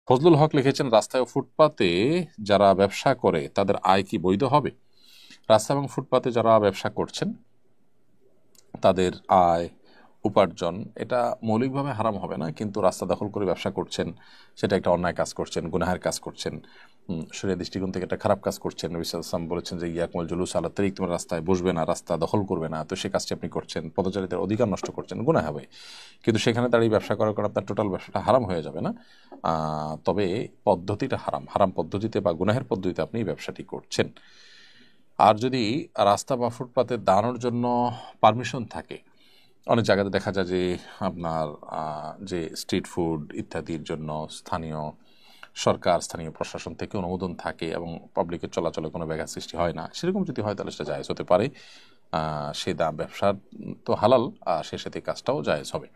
ফজলুল হক লিখেছেন, রাস্তায় ও ফুটপাতে যারা ব্যবসা করে তাদের আয় কি বৈধ হবে? রাস্তা এবং ফুটপাতে যারা ব্যবসা করছেন তাদের আয় উপার্জন এটা মৌলিকভাবে হারাম হবে না, কিন্তু রাস্তা দখল করে ব্যবসা করছেন সেটা একটা অন্যায় কাজ করছেন, গুনাহের কাজ করছেন, শরীয়তের দৃষ্টিকোণ থেকে একটা খারাপ কাজ করছেন। নবী সাল্লাল্লাহু আলাইহি ওয়াসাল্লাম বলেছেন যে ইয়াকুমুল জুলুস আলা তারিক, তোমরা রাস্তায় বসবে না, রাস্তা দখল করবে না, তো সেই কাজটি আপনি করছেন, পথচারীদের অধিকার নষ্ট করছেন, গুনাহ হবে। কিন্তু সেখানে দাঁড়িয়ে ব্যবসা করার কারণে আপনার টোটাল ব্যবসাটা হারাম হয়ে যাবে না, তবে পদ্ধতিটা হারাম, হারাম পদ্ধতিতে বা গুনাহের পদ্ধতিতে আপনি এই ব্যবসাটি করছেন। আর যদি রাস্তা বা ফুটপাতে দাঁড়ানোর জন্য পারমিশন থাকে, অনেক জায়গাতে দেখা যায় যে আপনার যে স্ট্রিট ফুড ইত্যাদির জন্য স্থানীয় সরকার, স্থানীয় প্রশাসন থেকে অনুমোদন থাকে এবং পাবলিকের চলাচলে কোনো ব্যাঘাত সৃষ্টি হয় না, সেরকম যদি হয় তাহলে সেটা জায়েজ হতে পারে। সে দাম ব্যবসার তো হালাল, আর সে সাথে কাজটাও জায়েজ হবে।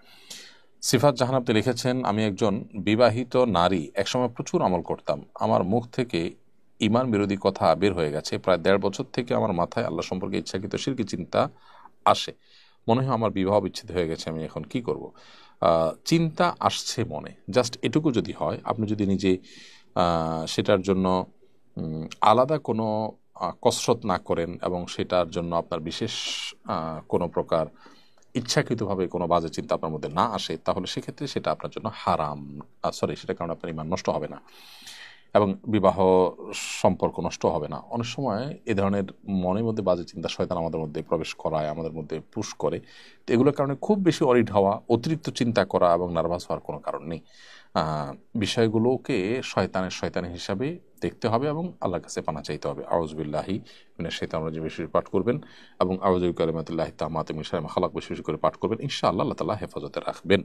সিফাত জাহান আপনি লিখেছেন, আমি একজন বিবাহিত নারী, একসময় প্রচুর আমল করতাম, আমার মুখ থেকে ইমান বিরোধী কথা বের হয়ে গেছে, প্রায় 1.5 বছর থেকে আমার মাথায় আল্লাহ সম্পর্কে ইচ্ছাকৃত শিরকি চিন্তা আসে, মনে হয় আমার বিবাহ বিচ্ছেদ হয়ে গেছে, আমি এখন কি করব? চিন্তা আসছে মনে, জাস্ট এটুকু যদি হয়, আপনি যদি নিজে সেটার জন্য আলাদা কোনো কসরত না করেন এবং সেটার জন্য আপনার বিশেষ কোনো প্রকার ইচ্ছাকৃতভাবে কোনো বাজে চিন্তা আপনার মধ্যে না আসে, তাহলে সেক্ষেত্রে সেটা আপনার জন্য হারাম, সেটার কারণে আপনার ঈমান নষ্ট হবে না এবং বিবাহ সম্পর্ক নষ্ট হবে না। অনেক সময় এ ধরনের মনের মধ্যে বাজে চিন্তা শয়তান আমাদের মধ্যে প্রবেশ করায়, আমাদের মধ্যে পুশ করে, তো এগুলোর কারণে খুব বেশি অরিড হওয়া, অতিরিক্ত চিন্তা করা এবং নার্ভাস হওয়ার কোনো কারণ নেই। বিষয়গুলোকে শয়তানি হিসাবে দেখতে হবে এবং আল্লাহর কাছে পানা চাইতে হবে। আউযু বিল্লাহি মিনাশ শাইতানির রাজিম বেশি পাঠ করবেন এবং আউযু বিকালিমাতিল্লাহি তাম্মাতি মিন শাররি মা খালাক বেশি করে পাঠ করবেন। ইনশাআল্লাহ আল্লাহ তাআলা হেফাজতে রাখবেন।